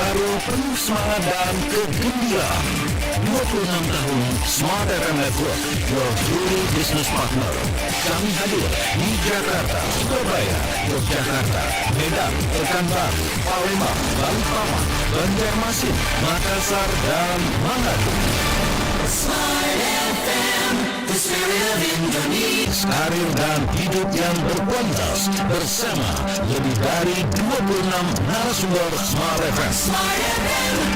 baru penuh semangat dan kegembiraan. 26 tahun Smart FM Network, your truly business partner. Kami hadir di Jakarta, Surabaya, Yogyakarta, Medan, Pekanbaru, Palembang, Balikpapan, Banjarmasin, Makassar, dan Manado. Smart FM, the spirit of Indonesia. Karir dan hidup yang berkualitas bersama lebih dari 26 narasumber Smart FM.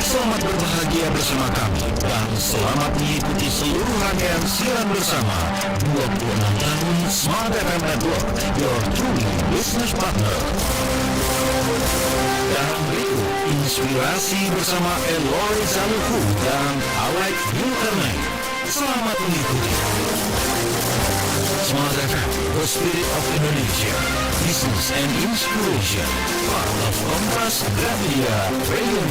Selamat berbahagia bersama kami dan selamat mengikuti seluruh rangkaian siaran bersama 26 tahun Smart FM Network, your truly business partner. Dan berikut inspirasi bersama Eloy Zaluku dan Alek Zulkarnain. Selamat mengikuti Smart FM, the spirit of Indonesia, business and inspiration, part of Kompas Gramedia Radio.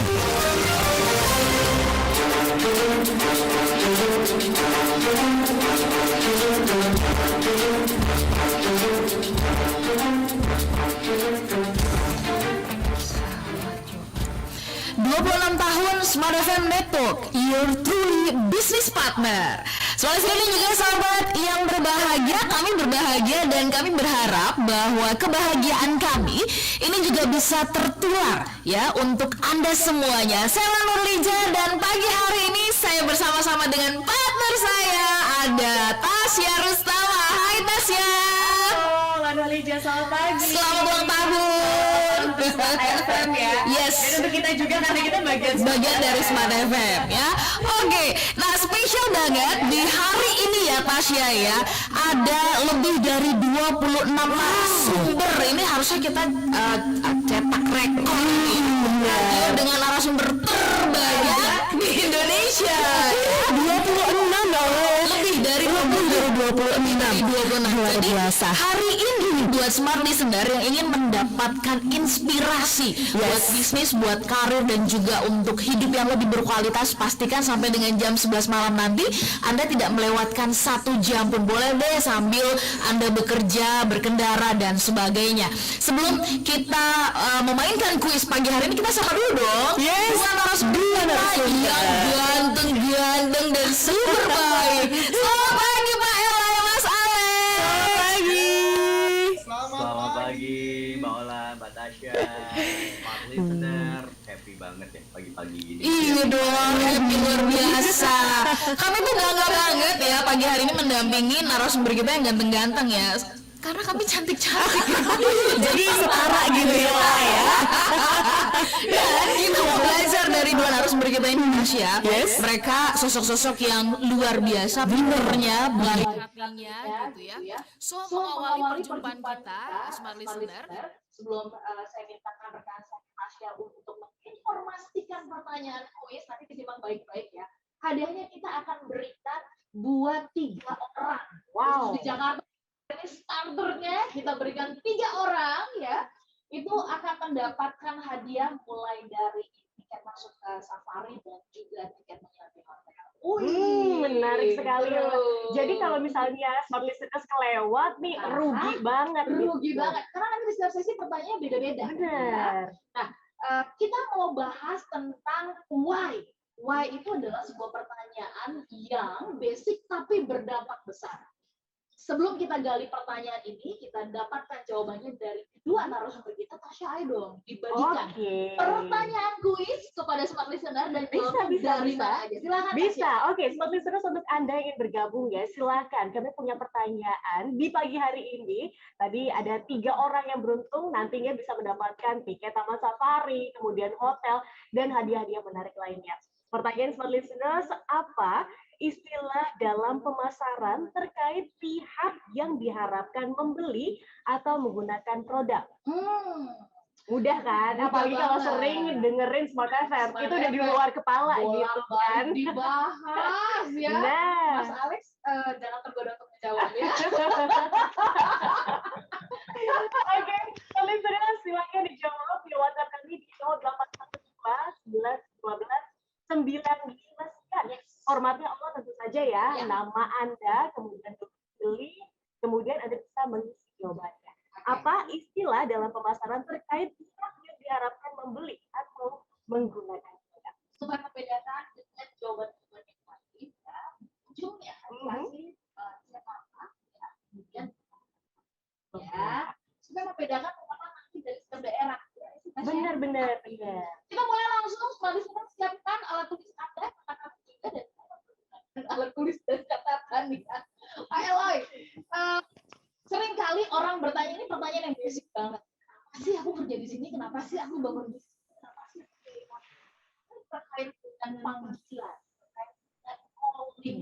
Tahun Smart FM Network, your truly business partner. Soal sekali juga sahabat yang berbahagia, kami berbahagia dan kami berharap bahwa kebahagiaan kami ini juga bisa tertular ya untuk Anda semuanya. Saya Nurlija dan pagi hari ini saya bersama-sama dengan partner saya ada Tasya Rustama. Hai Tasya. Halo Nurlija, selamat pagi. Selamat ulang tahun. Smart FM ya. Yes. Dan untuk kita juga karena kita bagian dari Smart FM ya. Oke, nah spesial banget di hari ini ya Tasya ya. Ada lebih dari 26 narasumber. Ini harusnya kita cetak rekor radio dengan narasumber terbanyak di Indonesia. 26 loh. Lebih dari 26. Luar biasa. Hari ini buat Smart Listener yang ingin mendapatkan inspirasi buat bisnis, buat karir dan juga untuk hidup yang lebih berkualitas, pastikan sampai dengan jam 11 malam nanti Anda tidak melewatkan 1 jam pun. Boleh deh sambil Anda bekerja, berkendara dan sebagainya. Sebelum kita memainkan kuis pagi hari ini, kita sapa dulu dong. Dua narasumber yang ganteng dan super baik. Selamat pagi Pak Ella, Mas Alex. Selamat pagi. Selamat pagi Mbak Ola, Mbak Tasya, Smart Listener. Happy banget ya pagi-pagi gini. Iya dong, happy luar biasa. Kami tuh bangga banget ya pagi hari ini mendampingi narasumber kita yang ganteng-ganteng ya. Karena kami cantik-cantik. Jadi setara gitu ya Pak ya. Dan kita mau belajar dari dua narasumber kita ini Tasya. Mereka sosok-sosok yang luar biasa, pinternya, baik hatinya gitu ya. So mengawali perjumpaan kita, Smart Listener, sebelum saya mintakan rekan saya Tasya untuk menginformasikan pertanyaan kuis, nanti disimak baik-baik ya. Hadiahnya kita akan berikan buat 3 orang. Wow. Di Jakarta ini starternya kita berikan 3 orang ya. Itu akan mendapatkan hadiah mulai dari tiket masuk ke safari dan juga tiket menginap di hotel. Menarik sekali. Jadi kalau misalnya Smart Listeners kelewat nih, rugi banget. Rugi banget. Karena nanti di setiap sesi pertanyaannya beda-beda. Benar. Nah, kita mau bahas tentang why. Why itu adalah sebuah pertanyaan yang basic tapi berdampak besar. Sebelum kita gali pertanyaan ini, kita dapatkan jawabannya dari kedua narasumber kita. Tasya, ayo dong dibagikan pertanyaan kuis kepada Smart Listener dan jawaban dari mana aja. Silakan. Bisa. Oke, Smart Listeners, untuk Anda yang ingin bergabung ya, silakan. Kami punya pertanyaan di pagi hari ini. Tadi ada 3 orang yang beruntung nantinya bisa mendapatkan tiket taman safari, kemudian hotel dan hadiah-hadiah menarik lainnya. Pertanyaan Smart Listeners, apa istilah dalam pemasaran terkait pihak yang diharapkan membeli atau menggunakan produk? Mudah kan? Apalagi kalau sering dengerin Smart FM, itu udah di luar kepala gitu kan. Dibahas ya. Nah. Mas Alex, jangan tergoda untuk menjawab ya. Oke, listeners silakan dijawab di WhatsApp kami di 0812 11 12 959. Formatnya Allah tentu saja ya, nama Anda, kemudian pilih, kemudian Anda bisa mengisi jawabannya. Apa istilah dalam pemasaran terkait pihak yang diharapkan membeli atau menggunakan alat tulis dan catatan ya. Pak Eloy, sering kali orang bertanya, ini pertanyaan yang basic banget. Kenapa sih aku kerja di sini? Kenapa sih aku bangun bisnis? Kenapa sih terkait dengan panggilan, terkait dengan calling?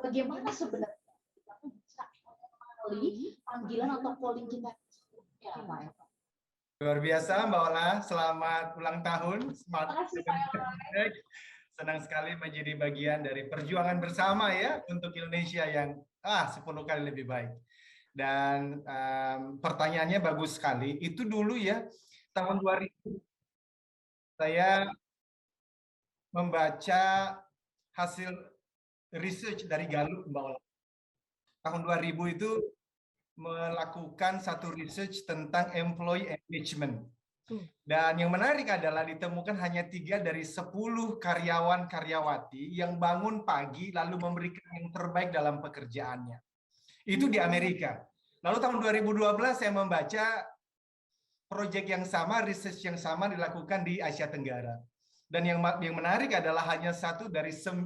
Bagaimana sebenarnya kita bisa mengenali panggilan atau calling kita? Ya, Pak Eloy. Luar biasa Mbak Ola, selamat ulang tahun. Terima kasih Pak Eloy. Senang sekali menjadi bagian dari perjuangan bersama ya untuk Indonesia yang 10 kali lebih baik. Dan pertanyaannya bagus sekali. Itu dulu ya, tahun 2000 saya membaca hasil research dari Gallup Mbak Ola. Tahun 2000 itu melakukan satu research tentang employee engagement. Dan yang menarik adalah ditemukan hanya 3 dari 10 karyawan-karyawati yang bangun pagi lalu memberikan yang terbaik dalam pekerjaannya. Itu di Amerika. Lalu tahun 2012 saya membaca proyek yang sama, research yang sama dilakukan di Asia Tenggara. Dan yang menarik adalah hanya 1 dari 10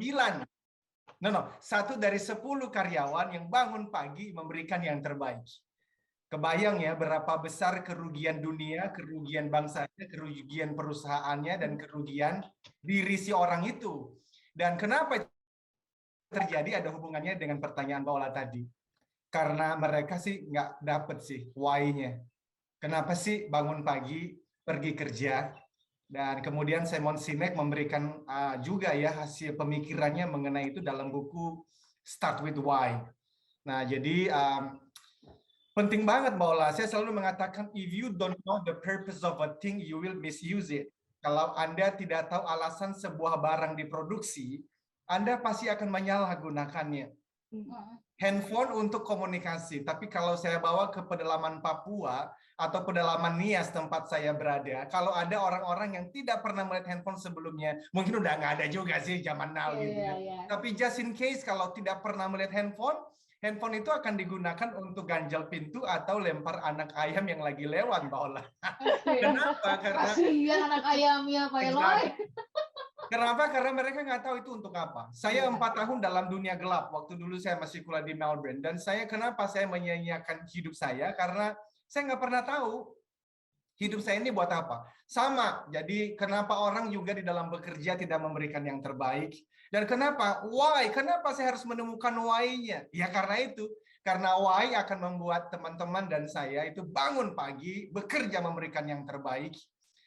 karyawan yang bangun pagi memberikan yang terbaik. Kebayang ya berapa besar kerugian dunia, kerugian bangsanya, kerugian perusahaannya, dan kerugian diri si orang itu. Dan kenapa itu terjadi ada hubungannya dengan pertanyaan Mbak Ola tadi. Karena mereka sih nggak dapet sih why-nya. Kenapa sih bangun pagi, pergi kerja, dan kemudian Simon Sinek memberikan juga ya hasil pemikirannya mengenai itu dalam buku Start with Why. Nah jadi penting banget Mbak Ola, saya selalu mengatakan if you don't know the purpose of a thing, you will misuse it. Kalau Anda tidak tahu alasan sebuah barang diproduksi, Anda pasti akan menyalahgunakannya. Handphone untuk komunikasi, tapi kalau saya bawa ke pedalaman Papua atau pedalaman Nias tempat saya berada, kalau ada orang-orang yang tidak pernah melihat handphone sebelumnya, mungkin udah nggak ada juga sih zaman now gitu ya. Tapi just in case kalau tidak pernah melihat handphone itu akan digunakan untuk ganjal pintu atau lempar anak ayam yang lagi lewat, Mbak Ola. Kenapa? Karena kasihan anak ayamnya, Pak Eloy. Kenapa? Karena mereka nggak tahu itu untuk apa. Saya 4 tahun dalam dunia gelap. Waktu dulu saya masih kuliah di Melbourne. Dan kenapa saya menyia-nyiakan hidup saya? Karena saya nggak pernah tahu hidup saya ini buat apa. Sama. Jadi kenapa orang juga di dalam bekerja tidak memberikan yang terbaik? Dan kenapa? Why? Kenapa saya harus menemukan why-nya? Ya karena itu. Karena why akan membuat teman-teman dan saya itu bangun pagi, bekerja memberikan yang terbaik,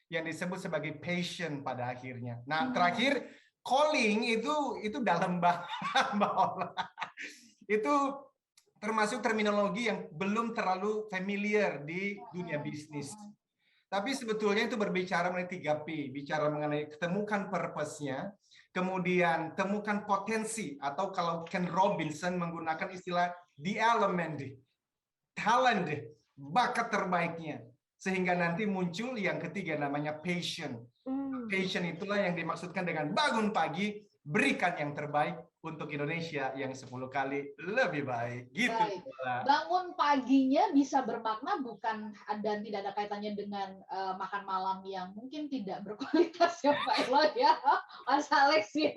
yang disebut sebagai passion pada akhirnya. Nah, terakhir calling itu dalam Mbak Ola. Itu termasuk terminologi yang belum terlalu familiar di dunia bisnis. Tapi sebetulnya itu berbicara mengenai 3P, bicara mengenai temukan purpose-nya, kemudian temukan potensi, atau kalau Ken Robinson menggunakan istilah the element, talent, bakat terbaiknya. Sehingga nanti muncul yang ketiga namanya passion. Passion itulah yang dimaksudkan dengan bangun pagi, berikan yang terbaik untuk Indonesia yang 10 kali lebih baik. Gitu. Baik. Bangun paginya bisa bermakna bukan dan tidak ada kaitannya dengan makan malam yang mungkin tidak berkualitas ya Pak Eloy ya, Mas Alex ya.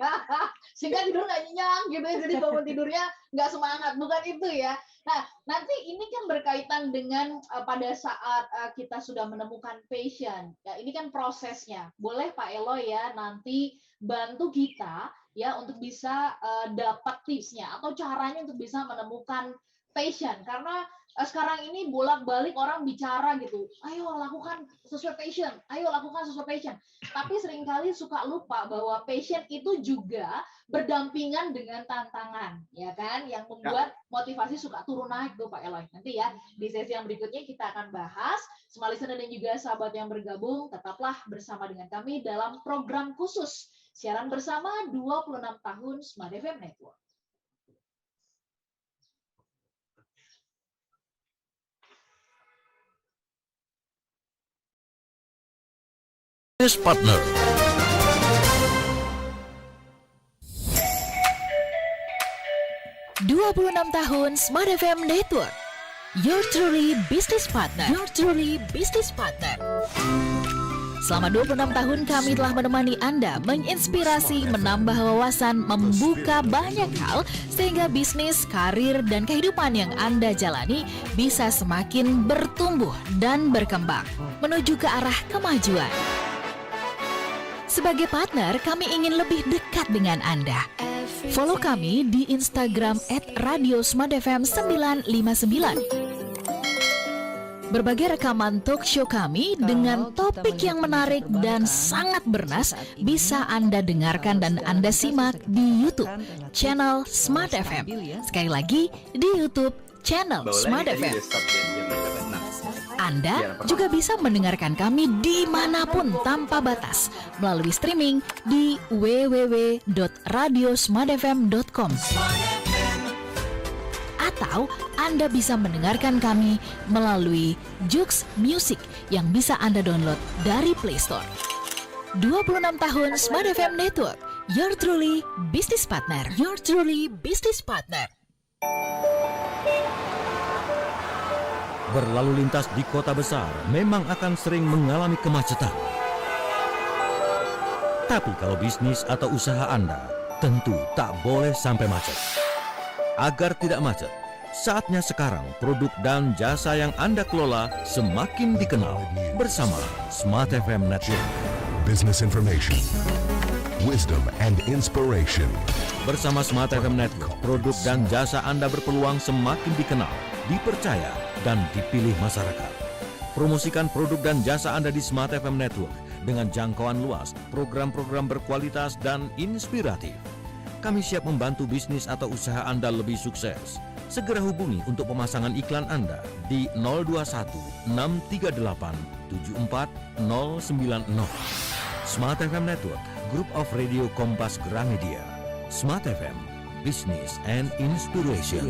Sehingga tidur nggak nyenyak gitu ya, jadi bangun tidurnya nggak semangat, bukan itu ya. Nah, nanti ini kan berkaitan dengan pada saat kita sudah menemukan passion. Ya, ini kan prosesnya. Boleh Pak Eloy ya nanti bantu kita ya untuk bisa dapat tipsnya atau caranya untuk bisa menemukan passion, karena sekarang ini bolak-balik orang bicara gitu, ayo lakukan sesuai passion, ayo lakukan sesuai passion, tapi seringkali suka lupa bahwa passion itu juga berdampingan dengan tantangan, ya kan, yang membuat motivasi suka turun naik tuh Pak Eloy. Nanti ya di sesi yang berikutnya kita akan bahas. Semua listener dan juga sahabat yang bergabung, tetaplah bersama dengan kami dalam program khusus siaran bersama 26 tahun Smart FM Network. Business Partner. Tahun Smart FM Network. Your truly business partner. Your truly business partner. Selama 26 tahun kami telah menemani Anda, menginspirasi, menambah wawasan, membuka banyak hal sehingga bisnis, karir, dan kehidupan yang Anda jalani bisa semakin bertumbuh dan berkembang menuju ke arah kemajuan. Sebagai partner, kami ingin lebih dekat dengan Anda. Follow kami di Instagram @radiosmartfm959. Berbagai rekaman talk show kami dengan topik yang menarik dan sangat bernas bisa Anda dengarkan dan Anda simak di YouTube channel Smart FM. Sekali lagi di YouTube channel Smart FM. Anda juga bisa mendengarkan kami dimanapun tanpa batas melalui streaming di www.radiosmartfm.com. Atau Anda bisa mendengarkan kami melalui Joox Music yang bisa Anda download dari Play Store. 26 tahun Smart FM Network, your truly business partner. Your truly business partner. Berlalu lintas di kota besar memang akan sering mengalami kemacetan. Tapi kalau bisnis atau usaha Anda tentu tak boleh sampai macet. Agar tidak macet, saatnya sekarang produk dan jasa yang Anda kelola semakin dikenal bersama Smart FM Network. Business information, wisdom and inspiration. Bersama Smart FM Network, produk dan jasa Anda berpeluang semakin dikenal, dipercaya, dan dipilih masyarakat. Promosikan produk dan jasa Anda di Smart FM Network dengan jangkauan luas, program-program berkualitas dan inspiratif. Kami siap membantu bisnis atau usaha Anda lebih sukses. Segera hubungi untuk pemasangan iklan Anda di 021 638 74090. Smart FM Network, Group of Radio Kompas Gramedia. Smart FM, Business and Inspiration.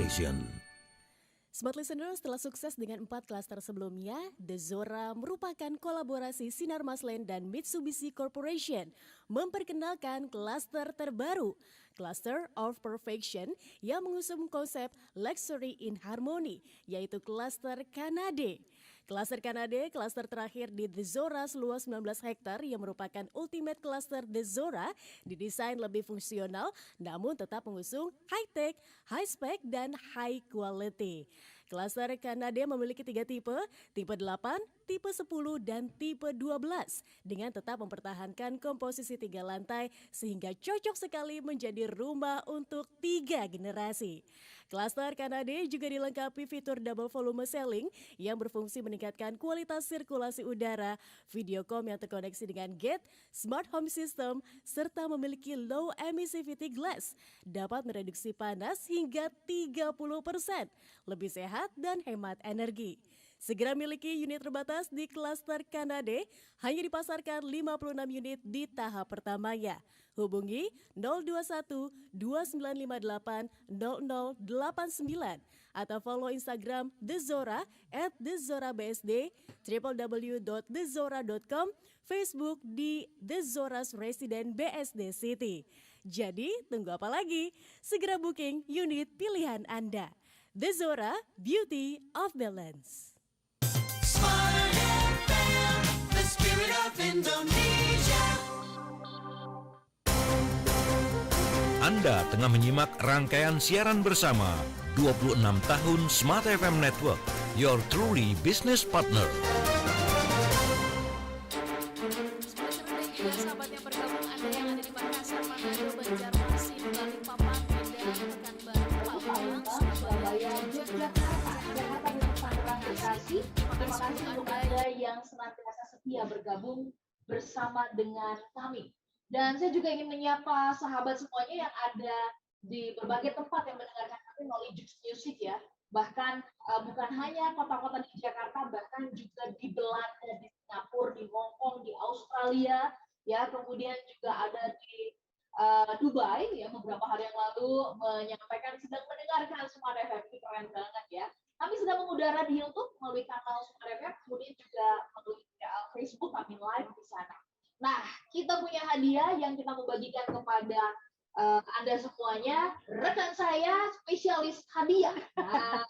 Smart Listener, setelah sukses dengan 4 klaster sebelumnya, The Zora merupakan kolaborasi Sinar Maslen dan Mitsubishi Corporation memperkenalkan klaster terbaru, Cluster of Perfection, yang mengusung konsep Luxury in Harmony, yaitu klaster Kanade. Klaster Kanade, klaster terakhir di The Zora seluas 19 hektar yang merupakan ultimate klaster The Zora, didesain lebih fungsional namun tetap mengusung high-tech, high-spec, dan high quality. Klaster Kanade memiliki 3 tipe 8, tipe 10, dan tipe 12, dengan tetap mempertahankan komposisi 3 lantai sehingga cocok sekali menjadi rumah untuk 3 generasi. Klaster Kanade juga dilengkapi fitur double volume ceiling yang berfungsi meningkatkan kualitas sirkulasi udara, videocom yang terkoneksi dengan gate, smart home system, serta memiliki low emissivity glass, dapat mereduksi panas hingga 30%, lebih sehat dan hemat energi. Segera miliki unit terbatas di klaster Kanade, hanya dipasarkan 56 unit di tahap pertamanya. Hubungi 021 2958 0089 atau follow Instagram The Zora @TheZoraBSD, www.thezora.com, Facebook di The Zora's Resident BSD City. Jadi tunggu apa lagi? Segera booking unit pilihan Anda. The Zora, Beauty of Balance. Smart FM, the spirit of Indonesia. Anda tengah menyimak rangkaian siaran bersama 26 tahun Smart FM Network, your truly business partner. Sahabat yang bergabung, Anda yang ada di Makassar, Manado, Banjarmasin, Balikpapan, Medan, Pekanbaru, Palembang, Surabaya, Yogyakarta, Jakarta dan Tangerang, Bekasi. Terima kasih untuk Anda yang senantiasa setia bergabung bersama dengan kami. Dan saya juga ingin menyapa sahabat semuanya yang ada di berbagai tempat yang mendengarkan kami melalui Joox Music ya. Bahkan bukan hanya kota-kota di Jakarta, bahkan juga di Belanda, di Singapura, di Hong Kong, di Australia, ya. Kemudian juga ada di Dubai ya, beberapa hari yang lalu menyampaikan sedang mendengarkan Smart FM. Ini keren banget ya. Kami sedang mengudara di YouTube melalui kanal Smart FM, kemudian juga melalui Facebook kami live di sana. Nah, kita punya hadiah yang kita mau bagikan kepada Anda semuanya, rekan saya spesialis hadiah. Nah.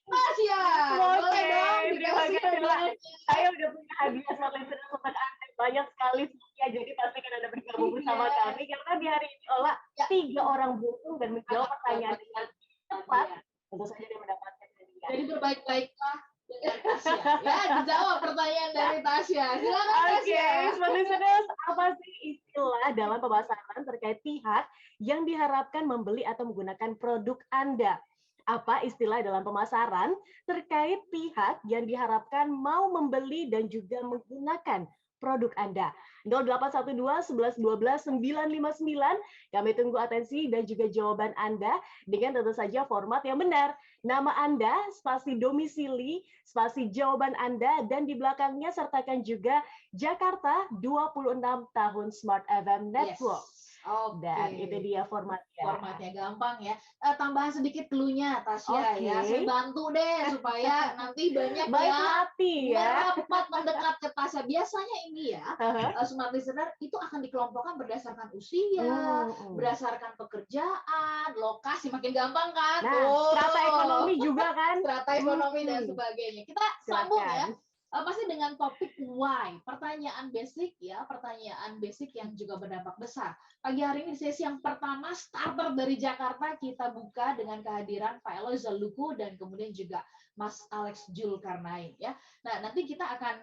Tasya, boleh Oke, dong terima dikasih kasih. hadiahnya. Saya udah punya hadiah Smart Listener untuk Anda banyak sekali semuanya. Jadi pastikan Anda bergabung bersama Iya. kami karena di hari ini Ola Ya. 3 orang beruntung dan menjawab Anak pertanyaan dapat dengan hadiah. tepat. Tentu saja dia mendapatkan hadiah. Jadi berbaik-baiklah dengan Tasya. Ya, dijawab pertanyaan dari Tasya. Silakan Oke, Tasya. Smart Listeners, apa sih istilah dalam pemasaran terkait pihak yang diharapkan membeli atau menggunakan produk Anda? Apa istilah dalam pemasaran terkait pihak yang diharapkan mau membeli dan juga menggunakan produk Anda? 0812 11 12 959. Kami tunggu atensi dan juga jawaban Anda dengan tentu saja format yang benar. Nama Anda, spasi domisili, spasi jawaban Anda, dan di belakangnya sertakan juga Jakarta 26 tahun Smart FM Network. Yes. Oke. Dan itu dia formatnya. Formatnya gampang ya. Tambahan sedikit clue-nya Tasya ya. Oke. Saya bantu deh supaya nanti banyak Baik yang hati ya. merapat mendekat ke Tasya. Biasanya ini ya, Aha. Smart Listener itu akan dikelompokkan berdasarkan usia, berdasarkan pekerjaan, lokasi, makin gampang kan? Nah, strata ekonomi juga kan? Strata ekonomi dan sebagainya. Kita sambung ya. Silakan. Pasti dengan topik why, pertanyaan basic ya, pertanyaan basic yang juga berdampak besar. Pagi hari ini di sesi yang pertama starter dari Jakarta kita buka dengan kehadiran Pak Eloy Zaluku dan kemudian juga Mas Alex Julkarnain ya. Nah, nanti kita akan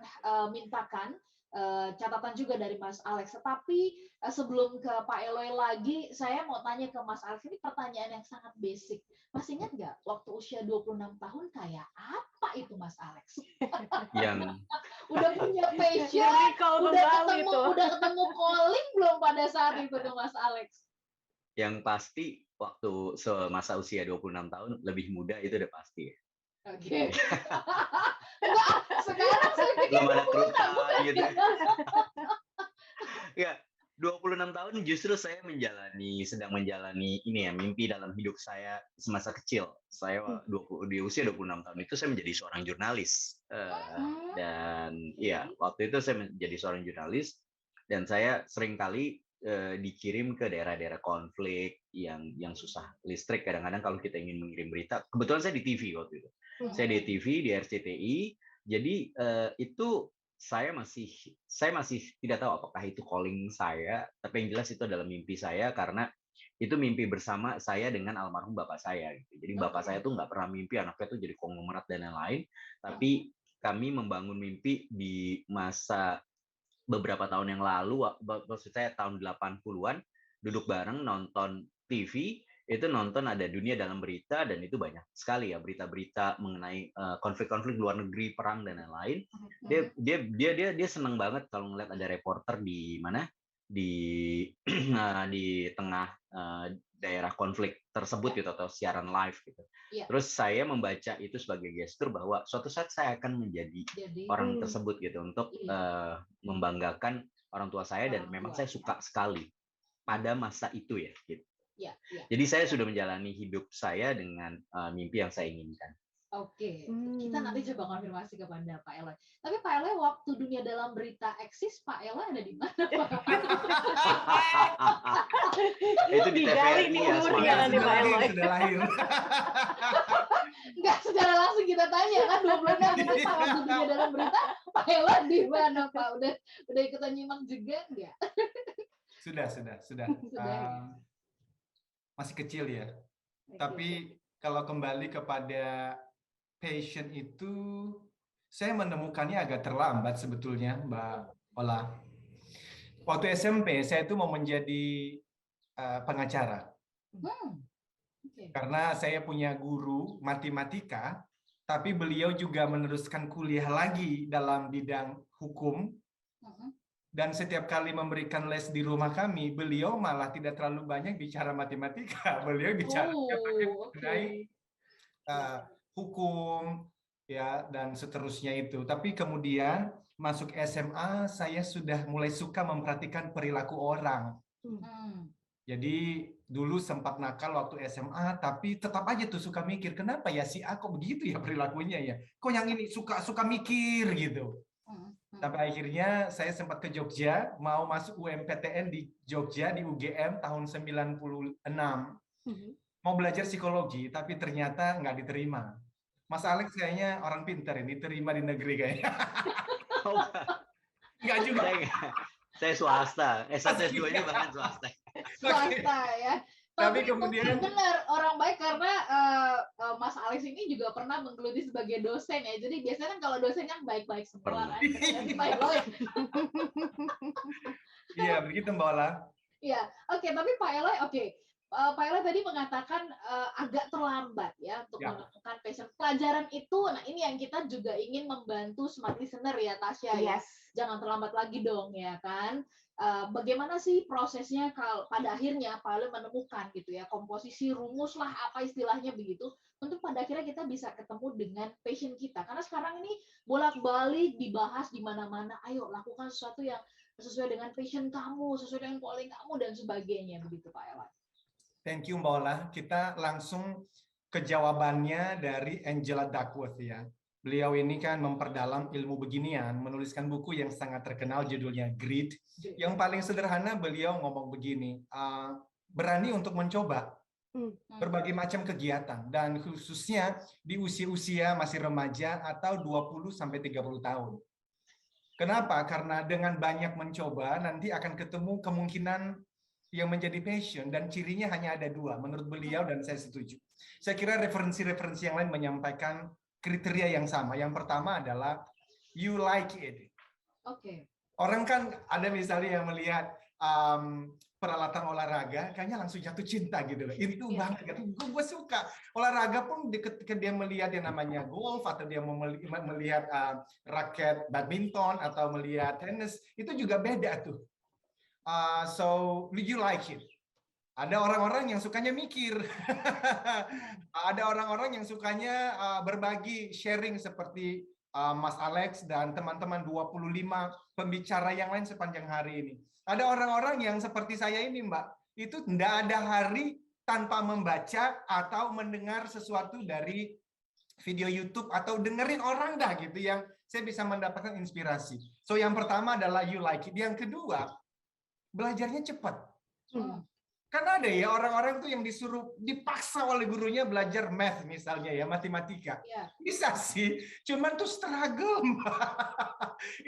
mintakan catatan juga dari Mas Alex. Tetapi sebelum ke Pak Eloy lagi, saya mau tanya ke Mas Alex, ini pertanyaan yang sangat basic. Masih ingat nggak waktu usia 26 tahun kayak apa itu Mas Alex? Yang Udah punya passion, Recall kembali tuh. udah ketemu calling belum pada saat itu tuh Mas Alex? yang pasti waktu semasa usia 26 tahun lebih muda itu udah pasti ya. Oke. Enggak, sekarang saya pikir Belum ada 26 kerutan bukan gitu. ya? Ya, 26 tahun justru saya sedang menjalani ini ya, mimpi dalam hidup saya semasa kecil. Saya di usia 26 tahun itu saya menjadi seorang jurnalis. Dan ya, waktu itu saya menjadi seorang jurnalis dan saya seringkali dikirim ke daerah-daerah konflik yang susah listrik. Kadang-kadang kalau kita ingin mengirim berita, kebetulan saya di TV waktu itu. Saya di TV, di RCTI. Jadi itu saya masih tidak tahu apakah itu calling saya, tapi yang jelas itu adalah mimpi saya karena itu mimpi bersama saya dengan almarhum bapak saya. Gitu. Jadi bapak saya tuh nggak pernah mimpi anaknya tuh jadi konglomerat dan lain-lain, tapi kami membangun mimpi di masa beberapa tahun yang lalu, maksud saya tahun 80-an, duduk bareng nonton TV, itu nonton ada Dunia Dalam Berita dan itu banyak sekali ya berita-berita mengenai konflik-konflik luar negeri, perang dan lain-lain. Dia senang banget kalau ngeliat ada reporter di mana di tengah daerah konflik tersebut gitu atau siaran live gitu. Terus saya membaca itu sebagai gestur bahwa suatu saat saya akan menjadi orang tersebut gitu untuk membanggakan orang tua saya dan memang saya suka sekali pada masa itu ya gitu. Jadi saya sudah menjalani hidup saya dengan mimpi yang saya inginkan. Oke, kita nanti coba konfirmasi kepada Pak Eloy. Tapi Pak Eloy waktu Dunia Dalam Berita eksis, Pak Eloy ada di mana Pak? Itu di TVRI ya, nanti Pak Eloy. Sudah lahir. Enggak secara langsung kita tanya kan 26 itu Pak waktu Dunia Dalam Berita, Pak Eloy di mana Pak? Udah ikutan nyimak juga enggak? Sudah. Masih kecil ya. Tapi kalau kembali kepada passion itu, saya menemukannya agak terlambat sebetulnya, Mbak Ola. Waktu SMP, saya itu mau menjadi pengacara. Karena saya punya guru matematika, tapi beliau juga meneruskan kuliah lagi dalam bidang hukum. Dan setiap kali memberikan les di rumah kami, beliau malah tidak terlalu banyak bicara matematika. Beliau bicara banyak mengenai hukum ya dan seterusnya itu. Tapi kemudian masuk SMA, saya sudah mulai suka memperhatikan perilaku orang. Jadi dulu sempat nakal waktu SMA, tapi tetap aja tuh suka mikir, kenapa ya si A kok begitu ya perilakunya ya? Kok yang ini suka mikir gitu. Sampai akhirnya saya sempat ke Jogja, mau masuk UMPTN di Jogja, di UGM tahun 96. Mau belajar psikologi, tapi ternyata nggak diterima. Mas Alex kayaknya orang pintar ini, terima di negeri kayaknya. Oh, Nggak juga. saya swasta. S1 S2-nya bahkan swasta. Swasta ya. Tapi kemudian benar orang baik karena Mas Alex ini juga pernah menggeluti sebagai dosen ya. Jadi biasanya kan kalau dosen kan baik-baik semua kan. Baik-baik. iya begitu Mbak Ola. Iya, oke. Tapi Pak Eloy, oke. Pak Eloy tadi mengatakan agak terlambat ya untuk Ya. menemukan passion. Pelajaran itu, nah ini yang kita juga ingin membantu smart listener ya Tasya ya. Yes. Jangan terlambat lagi dong ya kan. Bagaimana sih prosesnya kalau pada akhirnya Pak Eloy menemukan gitu ya komposisi rumus lah apa istilahnya begitu untuk pada akhirnya kita bisa ketemu dengan passion kita. Karena sekarang ini bolak-balik dibahas di mana-mana. Ayo lakukan sesuatu yang sesuai dengan passion kamu, sesuai dengan calling kamu dan sebagainya begitu Pak Eloy. Thank you Mbak Ola. Kita langsung ke jawabannya dari Angela Duckworth ya. Beliau ini kan memperdalam ilmu beginian, menuliskan buku yang sangat terkenal judulnya Grit. Yang paling sederhana beliau ngomong begini, berani untuk mencoba berbagai macam kegiatan dan khususnya di usia-usia masih remaja atau 20-30 tahun. Kenapa? Karena dengan banyak mencoba nanti akan ketemu kemungkinan yang menjadi passion dan cirinya hanya ada dua menurut beliau dan saya setuju. Saya kira referensi-referensi yang lain menyampaikan kriteria yang sama. Yang pertama adalah you like it. Oke. Orang kan ada misalnya yang melihat peralatan olahraga, kayaknya langsung jatuh cinta gitu loh. Itu banget, gue suka. Olahraga pun ketika dia melihat yang namanya golf atau dia melihat raket badminton atau melihat tenis, itu juga beda tuh. So you like it. Ada orang-orang yang sukanya mikir. Ada orang-orang yang sukanya berbagi, sharing seperti Mas Alex dan teman-teman 25 pembicara yang lain sepanjang hari ini. Ada orang-orang yang seperti saya ini, Mbak. Itu tidak ada hari tanpa membaca atau mendengar sesuatu dari video YouTube atau dengerin orang dah gitu yang saya bisa mendapatkan inspirasi. So yang pertama adalah you like it. Yang kedua, belajarnya cepat. Kan ada ya orang-orang tuh yang dipaksa oleh gurunya belajar math misalnya ya, matematika. Bisa sih, cuman tuh struggle, Mbak.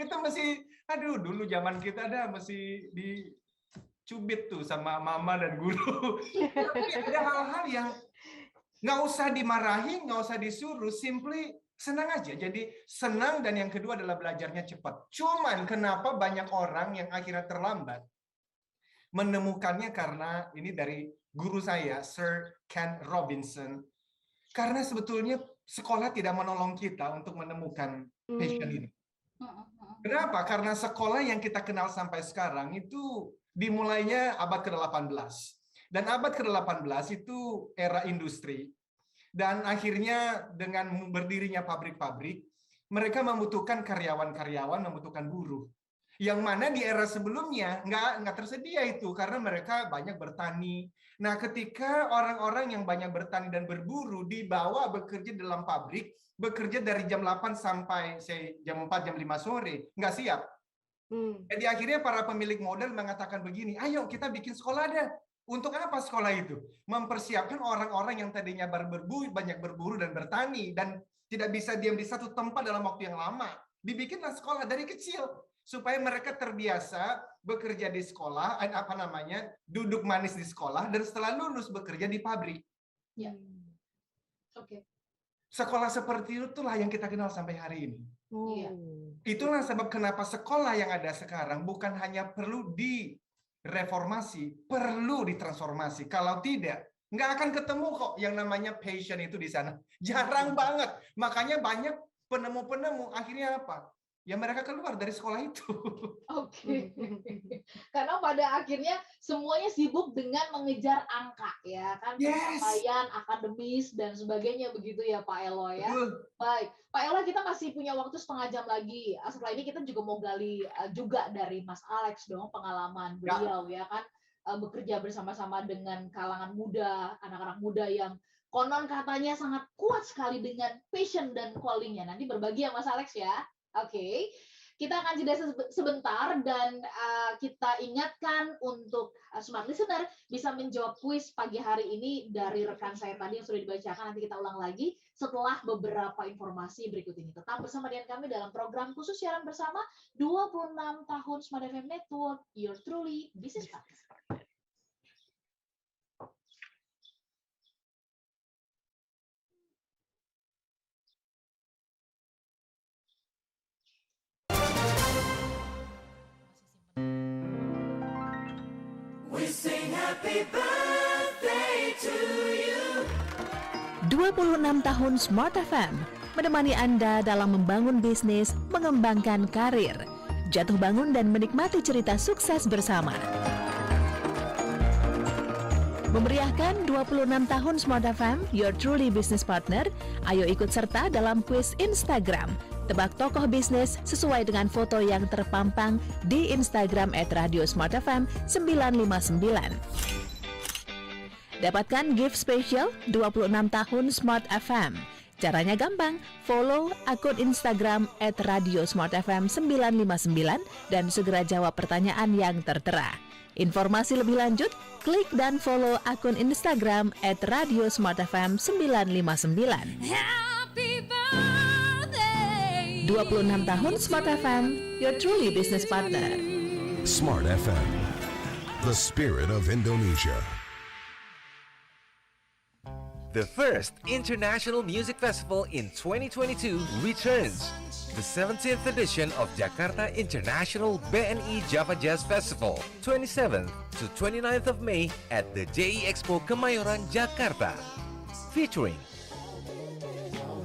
Itu masih, aduh dulu zaman kita masih dicubit tuh sama mama dan guru. Tapi ada hal-hal yang nggak usah dimarahi, nggak usah disuruh, simply senang aja. Jadi senang dan yang kedua adalah belajarnya cepat. Cuman kenapa banyak orang yang akhirnya terlambat? Menemukannya karena ini dari guru saya, Sir Ken Robinson. Karena sebetulnya sekolah tidak menolong kita untuk menemukan passion ini. Kenapa? Karena sekolah yang kita kenal sampai sekarang itu dimulainya abad ke-18. Dan abad ke-18 itu era industri. Dan akhirnya dengan berdirinya pabrik-pabrik, mereka membutuhkan karyawan-karyawan, membutuhkan buruh. Yang mana di era sebelumnya nggak tersedia itu karena mereka banyak bertani. Nah, ketika orang-orang yang banyak bertani dan berburu dibawa bekerja dalam pabrik, bekerja dari jam 8 sampai jam 4, jam 5 sore, nggak siap. Jadi akhirnya para pemilik modal mengatakan begini, ayo kita bikin sekolah deh. Untuk apa sekolah itu? Mempersiapkan orang-orang yang tadinya banyak berburu dan bertani dan tidak bisa diam di satu tempat dalam waktu yang lama. Dibikinlah sekolah dari kecil. Supaya mereka terbiasa bekerja di sekolah, duduk manis di sekolah, dan setelah lulus bekerja di pabrik. Ya. Oke. Sekolah seperti itulah yang kita kenal sampai hari ini. Iya. Itulah sebab kenapa sekolah yang ada sekarang bukan hanya perlu direformasi, perlu ditransformasi. Kalau tidak, nggak akan ketemu kok yang namanya passion itu di sana. Jarang banget. Makanya banyak penemu-penemu akhirnya apa? Ya mereka keluar dari sekolah itu. Oke. Karena pada akhirnya semuanya sibuk dengan mengejar angka ya kan, pencapaian akademis dan sebagainya begitu ya Pak Eloy ya. Baik, Pak Eloy kita masih punya waktu setengah jam lagi. Setelah ini kita juga mau gali juga dari Mas Alex dong pengalaman beliau ya kan bekerja bersama-sama dengan kalangan muda, anak-anak muda yang konon katanya sangat kuat sekali dengan passion dan calling-nya. Nanti berbagi ya Mas Alex ya. Oke. Kita akan jeda sebentar dan kita ingatkan untuk smart listener bisa menjawab kuis pagi hari ini dari rekan saya tadi yang sudah dibacakan. Nanti kita ulang lagi setelah beberapa informasi berikut ini. Tetap bersama dengan kami dalam program khusus siaran bersama 26 tahun Smart FM Network, Your Truly Business Partner. We sing happy birthday to you. 26 tahun Smart FM menemani Anda dalam membangun bisnis, mengembangkan karir, jatuh bangun dan menikmati cerita sukses bersama. Memeriahkan 26 tahun Smart FM, Your Truly Business Partner, ayo ikut serta dalam kuis Instagram. Tebak tokoh bisnis sesuai dengan foto yang terpampang di Instagram @radiosmartfm 959. Dapatkan gift spesial 26 tahun Smart FM. Caranya gampang, follow akun Instagram @radiosmartfm 959 dan segera jawab pertanyaan yang tertera. Informasi lebih lanjut, klik dan follow akun Instagram @radiosmartfm 959. Happy birthday. 26 tahun Smart FM, Your Truly Business Partner. Smart FM, the spirit of Indonesia. The first International Music Festival in 2022 returns. The 17th edition of Jakarta International BNI Java Jazz Festival, 27th to 29th of May at the JI Expo Kemayoran, Jakarta. Featuring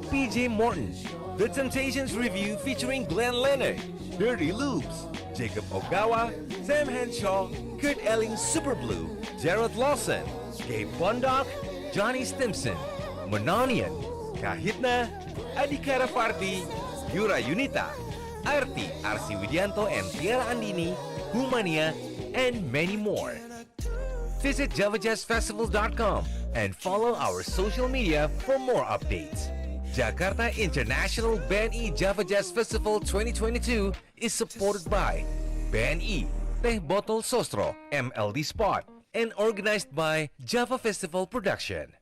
PJ Morton, The Temptations Review featuring Glenn Leonard, Dirty Loops, Jacob Ogawa, Sam Henshaw, Kurt Elling Superblue, Gerald Lawson, Gabe Bondoc, Johnny Stimson, Mononian, Kahitna, Adhikara Fardi, Yura Yunita, Arti, Arsi Widianto and Tiara Andini, Humania, and many more. Visit javajazzfestival.com and follow our social media for more updates. Jakarta International BNI Java Jazz Festival 2022 is supported by BNI, Teh Botol Sostro, MLD Spot, and organized by Java Festival Production.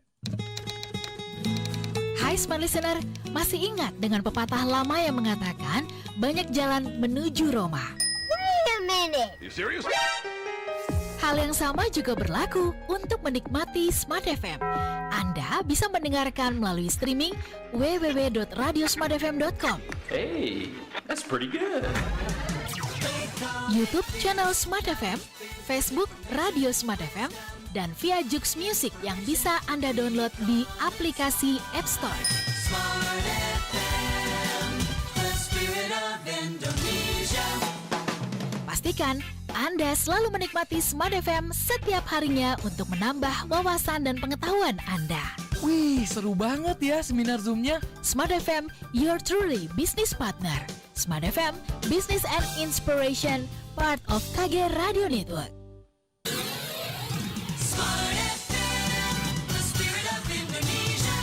Hai Smart Listener, masih ingat dengan pepatah lama yang mengatakan banyak jalan menuju Roma? Wait a minute. You serious? Hal yang sama juga berlaku untuk menikmati Smart FM. Anda bisa mendengarkan melalui streaming www.radiosmartfm.com, Hey, that's pretty good. YouTube channel Smart FM, Facebook Radio Smart FM, dan via Joox Music yang bisa Anda download di aplikasi App Store. Smart FM, the spirit of Indonesia. Pastikan Anda selalu menikmati Smart FM setiap harinya untuk menambah wawasan dan pengetahuan Anda. Wih, seru banget ya seminar Zoom-nya. Smart FM, Your Truly Business Partner. Smart FM, Business and Inspiration, part of KG Radio Network. Smart FM, the spirit of Indonesia.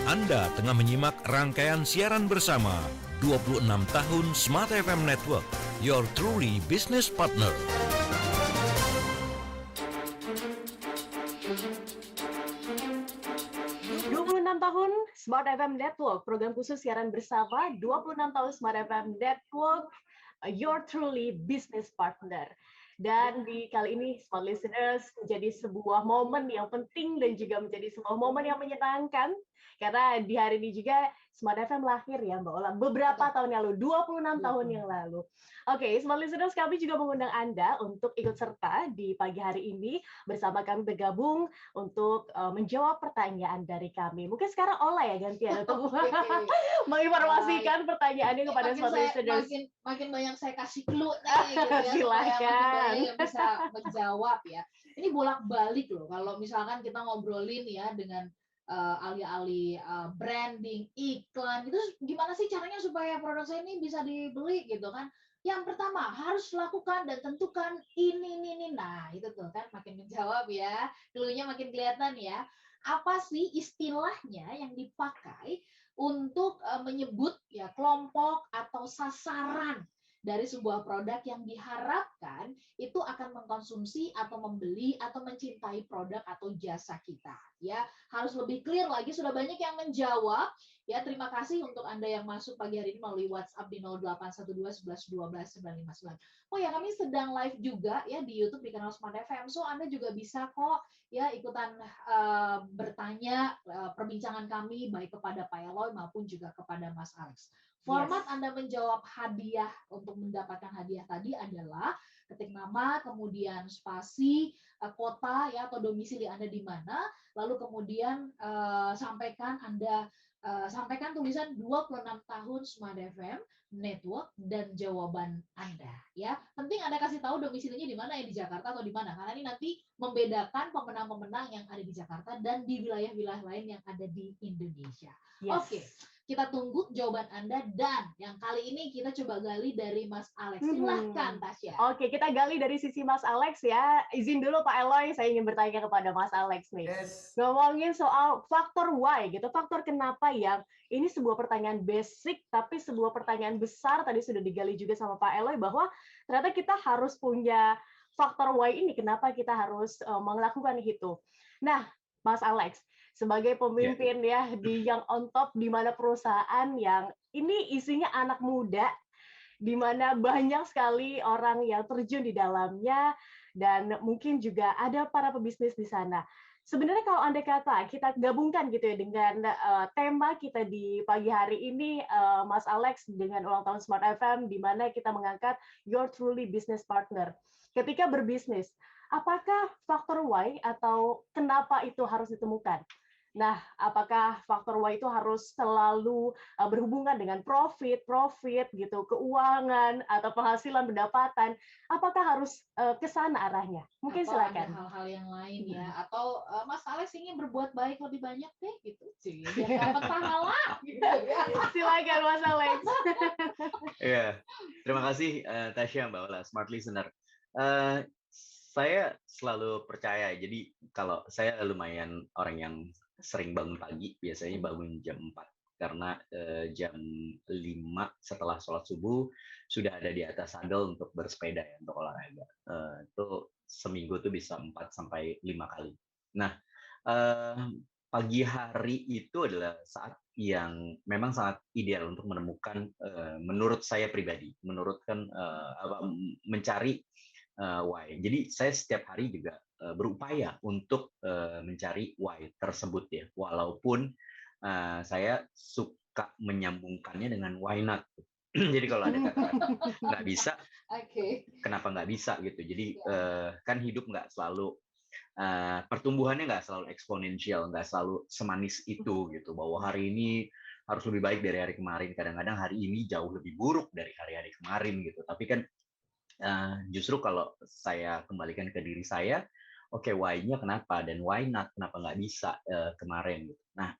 Anda tengah menyimak rangkaian siaran bersama 26 tahun Smart FM Network, Your Truly Business Partner. Tahun Smart FM Network, program khusus siaran bersama 26 tahun Smart FM Network, Your Truly Business Partner. Dan di kali ini Smart Listeners menjadi sebuah momen yang penting dan juga menjadi sebuah momen yang menyenangkan karena di hari ini juga Smart FM lahir ya Mbak Ola beberapa tahun yang lalu, 26 tahun yang lalu. Oke, Smart Listeners, kami juga mengundang Anda untuk ikut serta di pagi hari ini bersama kami bergabung untuk menjawab pertanyaan dari kami. Mungkin sekarang Ola ya gantian untuk menginformasikan pertanyaannya kepada Smart Listeners. Makin banyak saya kasih clue nih gitu ya, Silakan. yang bisa menjawab ya. Ini bolak-balik loh kalau misalkan kita ngobrolin ya dengan alih-alih branding, iklan, itu gimana sih caranya supaya produk saya ini bisa dibeli gitu kan? Yang pertama harus lakukan dan tentukan ini. Nah itu tuh kan makin menjawab ya, cluenya makin kelihatan ya. Apa sih istilahnya yang dipakai untuk menyebut ya kelompok atau sasaran dari sebuah produk yang diharapkan itu akan mengkonsumsi atau membeli atau mencintai produk atau jasa kita. Ya, harus lebih clear lagi. Sudah banyak yang menjawab. Ya, terima kasih untuk Anda yang masuk pagi hari ini melalui WhatsApp di 0812 11 12 959. Oh ya, kami sedang live juga ya di YouTube di kanal Smart FM. So Anda juga bisa kok ya ikutan bertanya perbincangan kami baik kepada Pak Eloy maupun juga kepada Mas Alex. Format Anda menjawab hadiah untuk mendapatkan hadiah tadi adalah ketik nama, kemudian spasi, kota ya atau domisili Anda di mana, lalu kemudian sampaikan tulisan 26 tahun Smart FM Network dan jawaban Anda ya. Penting Anda kasih tahu domisilinya di mana ya, di Jakarta atau di mana, karena ini nanti membedakan pemenang-pemenang yang ada di Jakarta dan di wilayah-wilayah lain yang ada di Indonesia. Oke. Kita tunggu jawaban Anda dan yang kali ini kita coba gali dari Mas Alex. Silahkan Tasya. Oke, kita gali dari sisi Mas Alex ya. Izin dulu Pak Eloy, saya ingin bertanya kepada Mas Alex nih. Ngomongin soal faktor why gitu, faktor kenapa yang ini sebuah pertanyaan basic tapi sebuah pertanyaan besar tadi sudah digali juga sama Pak Eloy bahwa ternyata kita harus punya faktor why ini, kenapa kita harus melakukan itu. Nah, Mas Alex, sebagai pemimpin ya di yang on top, di mana perusahaan yang ini isinya anak muda, di mana banyak sekali orang yang terjun di dalamnya dan mungkin juga ada para pebisnis di sana. Sebenarnya kalau andai kata kita gabungkan gitu ya dengan tema kita di pagi hari ini, Mas Alex dengan ulang tahun Smart FM, di mana kita mengangkat Your Truly Business Partner. Ketika berbisnis, apakah faktor why atau kenapa itu harus ditemukan? Nah, apakah faktor why itu harus selalu berhubungan dengan profit gitu, keuangan atau penghasilan pendapatan? Apakah harus ke sana arahnya? Mungkin atau silakan. ada hal-hal yang lain ya, atau Mas Alex ingin berbuat baik lebih banyak deh gitu sih, biar dapat pahala gitu ya. Silakan Mas Alex. Ya, terima kasih Tasya Mbak Ola, Smart Listener. Saya selalu percaya, jadi kalau saya lumayan orang yang sering bangun pagi, biasanya bangun jam 4 karena jam 5 setelah sholat subuh sudah ada di atas sadel untuk bersepeda ya, untuk olahraga. Itu seminggu tuh bisa 4 sampai 5 kali. Nah, pagi hari itu adalah saat yang memang sangat ideal untuk menemukan, menurut saya pribadi, mencari why. Jadi saya setiap hari juga berupaya untuk mencari why tersebut ya, walaupun saya suka menyambungkannya dengan why not. Jadi kalau ada kata nggak bisa, kenapa nggak bisa gitu. Jadi kan hidup nggak selalu pertumbuhannya nggak selalu eksponensial, nggak selalu semanis itu gitu. Bahwa hari ini harus lebih baik dari hari kemarin. Kadang-kadang hari ini jauh lebih buruk dari hari-hari kemarin gitu. Tapi kan justru kalau saya kembalikan ke diri saya, oke, why-nya kenapa dan why not, kenapa nggak bisa kemarin. Nah,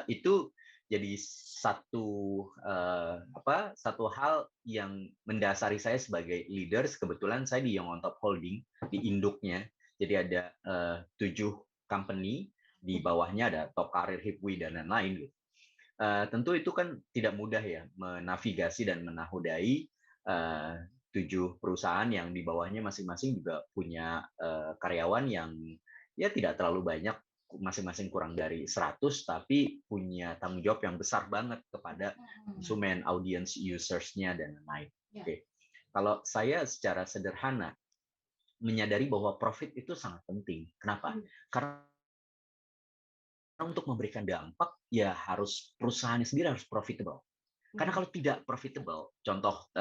itu jadi satu hal yang mendasari saya sebagai leaders. Kebetulan saya di Young on Top Holding, di induknya, jadi ada 7 company, di bawahnya ada Top Career, Hipwi, dan lain-lain. Gitu. Tentu itu kan tidak mudah ya, menavigasi dan menakodai 7 perusahaan yang di bawahnya masing-masing juga punya karyawan yang ya tidak terlalu banyak, masing-masing kurang dari 100, tapi punya tanggung jawab yang besar banget kepada konsumen, audience, users-nya, dan lain-lain. Oke. Kalau saya secara sederhana menyadari bahwa profit itu sangat penting. Kenapa? Karena untuk memberikan dampak, ya harus perusahaannya sendiri harus profitable. Karena kalau tidak profitable, contoh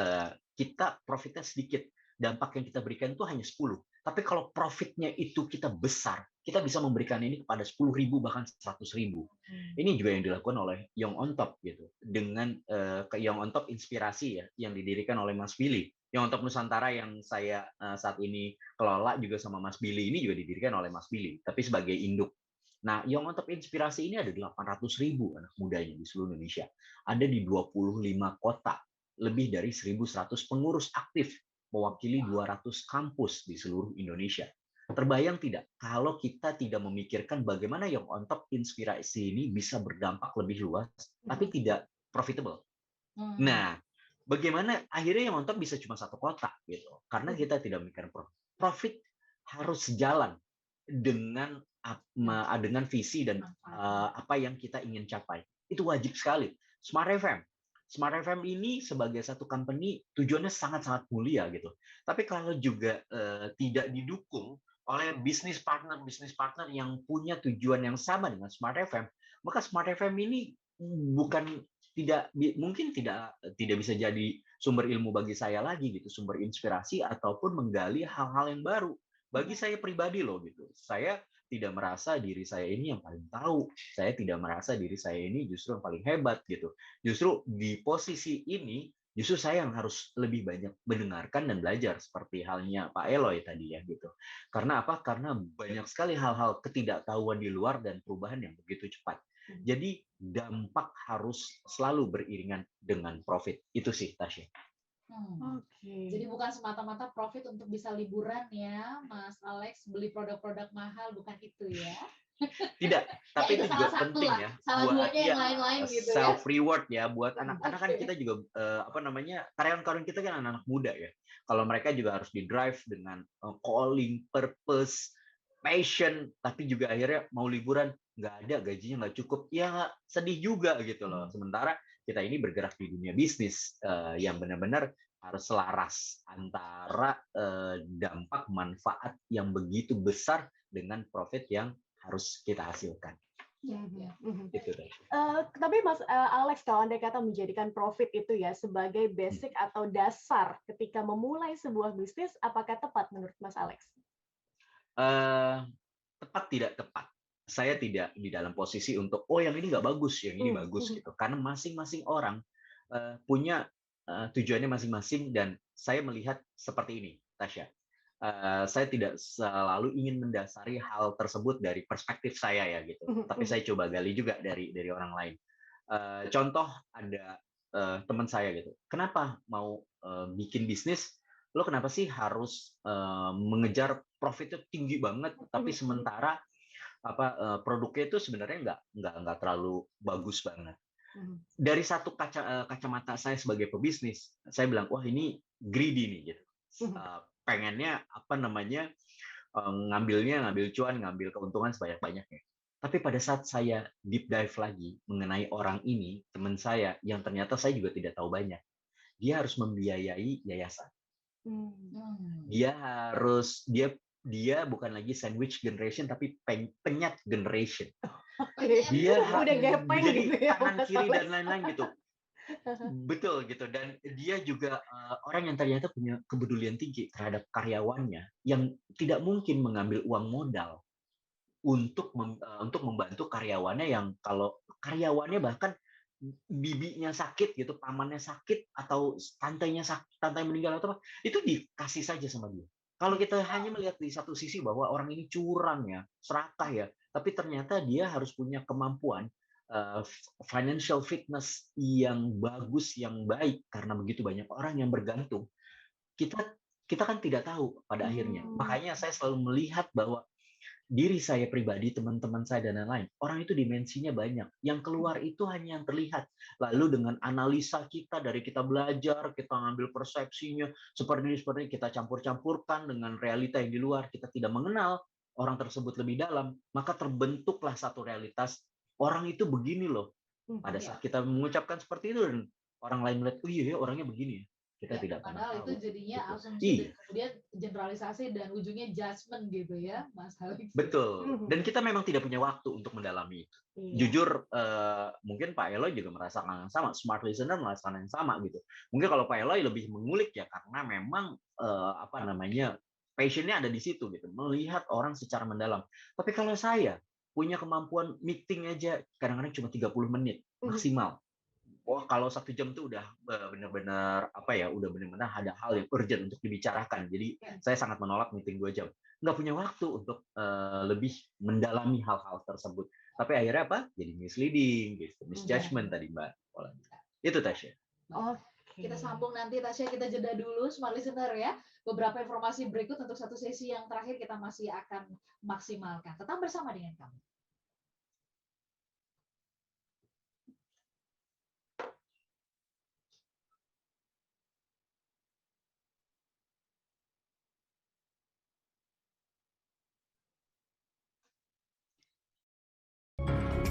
kita profitnya sedikit, dampak yang kita berikan itu hanya 10. Tapi kalau profitnya itu kita besar, kita bisa memberikan ini kepada 10.000 bahkan 100.000. Ini juga yang dilakukan oleh Young on Top gitu. Dengan Young on Top Inspirasi ya, yang didirikan oleh Mas Billy. Young on Top Nusantara yang saya saat ini kelola juga sama Mas Billy, ini juga didirikan oleh Mas Billy, tapi sebagai induk. Nah, Young on Top Inspirasi ini ada 800.000 anak mudanya di seluruh Indonesia. Ada di 25 kota, lebih dari 1.100 pengurus aktif, mewakili 200 kampus di seluruh Indonesia. Terbayang tidak kalau kita tidak memikirkan bagaimana yang on top inspirasi ini bisa berdampak lebih luas, tapi tidak profitable. Nah, bagaimana akhirnya yang on top bisa cuma satu kotak gitu, karena kita tidak memikirkan profit harus sejalan dengan dengan visi dan apa yang kita ingin capai. Itu wajib sekali. Smart FM ini sebagai satu company tujuannya sangat-sangat mulia gitu. Tapi kalau juga tidak didukung oleh bisnis partner yang punya tujuan yang sama dengan Smart FM, maka Smart FM ini mungkin tidak bisa jadi sumber ilmu bagi saya lagi gitu, sumber inspirasi ataupun menggali hal-hal yang baru. Bagi saya pribadi loh gitu. Saya tidak merasa diri saya ini yang paling tahu. Saya tidak merasa diri saya ini justru yang paling hebat gitu. Justru di posisi ini, justru saya yang harus lebih banyak mendengarkan dan belajar seperti halnya Pak Eloy tadi ya gitu. Karena apa? Karena banyak sekali hal-hal ketidaktahuan di luar dan perubahan yang begitu cepat. Jadi dampak harus selalu beriringan dengan profit. Itu sih Tasya. Jadi bukan semata-mata profit untuk bisa liburan ya, Mas Alex, beli produk-produk mahal, bukan itu ya? Tidak, tapi itu itu juga salah satu penting lah. ya. Salah duanya yang lain-lain gitu ya. Self reward ya buat anak-anak kan kita juga karyawan-karyawan kita kan anak-anak muda ya. Kalau mereka juga harus di drive dengan calling, purpose, passion, tapi juga akhirnya mau liburan nggak ada, gajinya nggak cukup, ya sedih juga gitu loh. Sementara kita ini bergerak di dunia bisnis yang benar-benar harus selaras antara dampak manfaat yang begitu besar dengan profit yang harus kita hasilkan. Gitu deh. Tapi Mas Alex, kalau Anda kata menjadikan profit itu ya sebagai basic atau dasar ketika memulai sebuah bisnis, apakah tepat menurut Mas Alex? Tepat tidak tepat. Saya tidak di dalam posisi untuk yang ini nggak bagus, yang ini bagus gitu. Karena masing-masing orang punya tujuannya masing-masing dan saya melihat seperti ini, Tasya. Saya tidak selalu ingin mendasari hal tersebut dari perspektif saya ya gitu. Tapi saya coba gali juga dari orang lain. Contoh ada teman saya gitu. Kenapa mau bikin bisnis? Lo kenapa sih harus mengejar profitnya tinggi banget, tapi sementara produknya itu sebenarnya nggak terlalu bagus banget. Dari satu kacamata saya sebagai pebisnis, saya bilang wah ini greedy nih gitu. Pengennya ngambil cuan, ngambil keuntungan sebanyak-banyaknya. Tapi pada saat saya deep dive lagi mengenai orang ini, teman saya yang ternyata saya juga tidak tahu banyak, dia harus membiayai yayasan. Dia bukan lagi sandwich generation tapi penyat generation. Dia udah gepeng jadi gitu ya, kanan Mas kiri Alex. dan lain-lain gitu. Betul gitu, dan dia juga orang yang ternyata punya kepedulian tinggi terhadap karyawannya yang tidak mungkin mengambil uang modal untuk membantu karyawannya yang kalau karyawannya bahkan bibinya sakit gitu, pamannya sakit atau tantenya meninggal atau apa, itu dikasih saja sama dia. Kalau kita hanya melihat di satu sisi bahwa orang ini curang ya, serakah ya, tapi ternyata dia harus punya kemampuan financial fitness yang bagus, yang baik, karena begitu banyak orang yang bergantung. Kita kan tidak tahu pada akhirnya. Makanya saya selalu melihat bahwa diri saya pribadi, teman-teman saya dan lain-lain, orang itu dimensinya banyak. Yang keluar itu hanya yang terlihat. Lalu dengan analisa kita, dari kita belajar, kita ngambil persepsinya seperti ini, kita campur-campurkan dengan realita yang di luar. Kita tidak mengenal orang tersebut lebih dalam, maka terbentuklah satu realitas. Orang itu begini loh. Pada saat kita mengucapkan seperti itu dan orang lain melihat, oh iya orangnya begini ya. Kita tidak pernah Padahal tahu. itu jadinya Gitu. asumsi dan kemudian generalisasi dan ujungnya judgment gitu ya, Mas Alex. Betul. Dan kita memang tidak punya waktu untuk mendalami itu. Jujur, mungkin Pak Eloy juga merasakan yang sama, smart listener merasakan yang sama gitu. Mungkin kalau Pak Eloy lebih mengulik ya karena memang passionnya ada di situ gitu, melihat orang secara mendalam. Tapi kalau saya punya kemampuan meeting aja kadang-kadang cuma 30 menit maksimal. Wah, kalau 1 jam tuh udah benar-benar udah benar-benar ada hal yang urgent untuk dibicarakan. Jadi saya sangat menolak meeting 2 jam. Nggak punya waktu untuk lebih mendalami hal-hal tersebut. Tapi akhirnya apa? Jadi misleading, gitu, misjudgment tadi Mbak. Itu Tasya. Kita sambung nanti, Tasya. Kita jeda dulu, Smart Listener ya. Beberapa informasi berikut untuk satu sesi yang terakhir kita masih akan maksimalkan. Tetap bersama dengan kami.